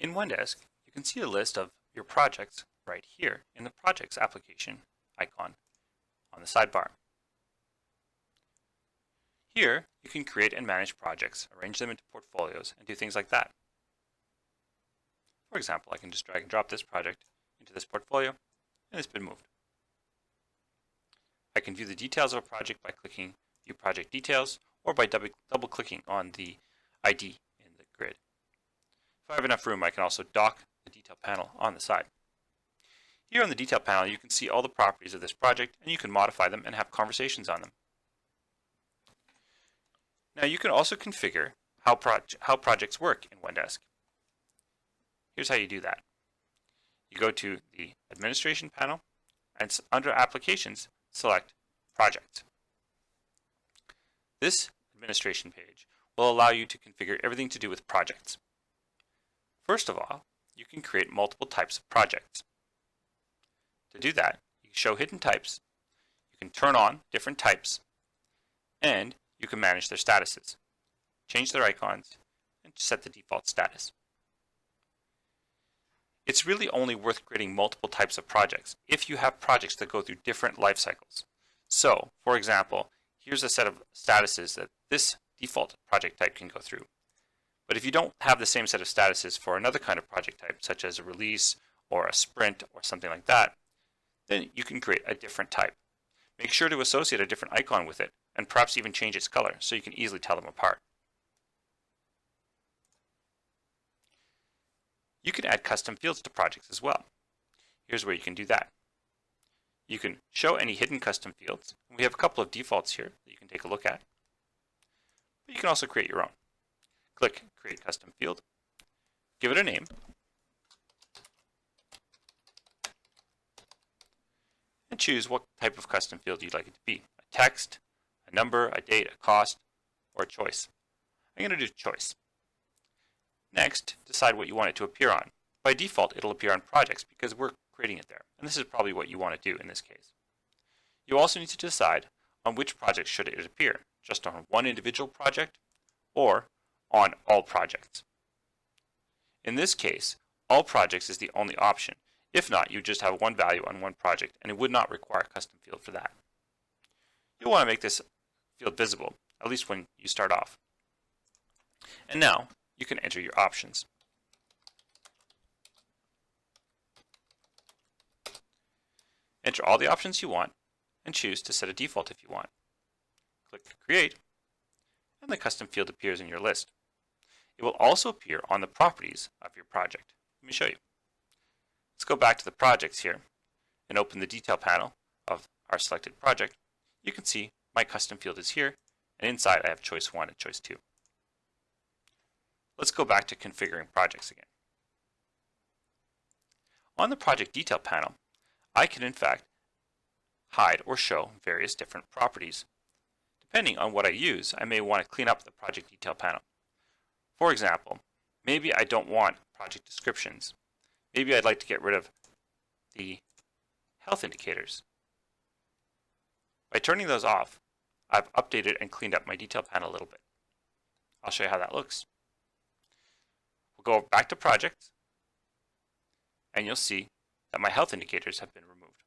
In OneDesk, you can see a list of your projects right here in the Projects application icon on the sidebar. Here, you can create and manage projects, arrange them into portfolios, and do things like that. For example, I can just drag and drop this project into this portfolio, and it's been moved. I can view the details of a project by clicking View Project Details, or by double-clicking on the ID in the grid. If I have enough room, I can also dock the detail panel on the side. Here on the detail panel, you can see all the properties of this project, and you can modify them and have conversations on them. Now you can also configure how projects work in OneDesk. Here's how you do that. You go to the Administration panel, and under Applications, select Projects. This administration page will allow you to configure everything to do with projects. First of all, you can create multiple types of projects. To do that, you can show hidden types, you can turn on different types, and you can manage their statuses, change their icons, and set the default status. It's really only worth creating multiple types of projects if you have projects that go through different life cycles. So, for example, here's a set of statuses that this default project type can go through. But if you don't have the same set of statuses for another kind of project type, such as a release or a sprint or something like that, then you can create a different type. Make sure to associate a different icon with it, and perhaps even change its color so you can easily tell them apart. You can add custom fields to projects as well. Here's where you can do that. You can show any hidden custom fields. We have a couple of defaults here that you can take a look at. But you can also create your own. Click Create Custom Field, give it a name, and choose what type of custom field you'd like it to be. A text, a number, a date, a cost, or a choice. I'm going to do choice. Next, decide what you want it to appear on. By default, it'll appear on projects because we're creating it there, and this is probably what you want to do in this case. You also need to decide on which project should it appear, just on one individual project or on all projects. In this case, all projects is the only option. If not, you just have one value on one project, and it would not require a custom field for that. You'll want to make this field visible, at least when you start off. And now, you can enter your options. Enter all the options you want, and choose to set a default if you want. Click Create, and the custom field appears in your list. It will also appear on the properties of your project. Let me show you. Let's go back to the projects here and open the detail panel of our selected project. You can see my custom field is here, and inside I have choice 1 and choice 2. Let's go back to configuring projects again. On the project detail panel, I can in fact hide or show various different properties. Depending on what I use, I may want to clean up the project detail panel. For example, maybe I don't want project descriptions. Maybe I'd like to get rid of the health indicators. By turning those off, I've updated and cleaned up my detail panel a little bit. I'll show you how that looks. We'll go back to projects, and you'll see that my health indicators have been removed.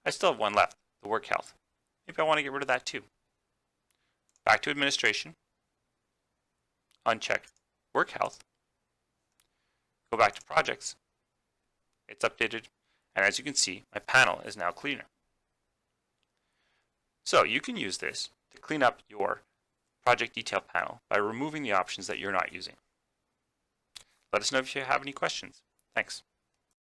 I still have one left, the work health. Maybe I want to get rid of that too. Back to administration, uncheck work health, go back to projects, it's updated, and as you can see, my panel is now cleaner. So you can use this to clean up your project detail panel by removing the options that you're not using. Let us know if you have any questions. Thanks.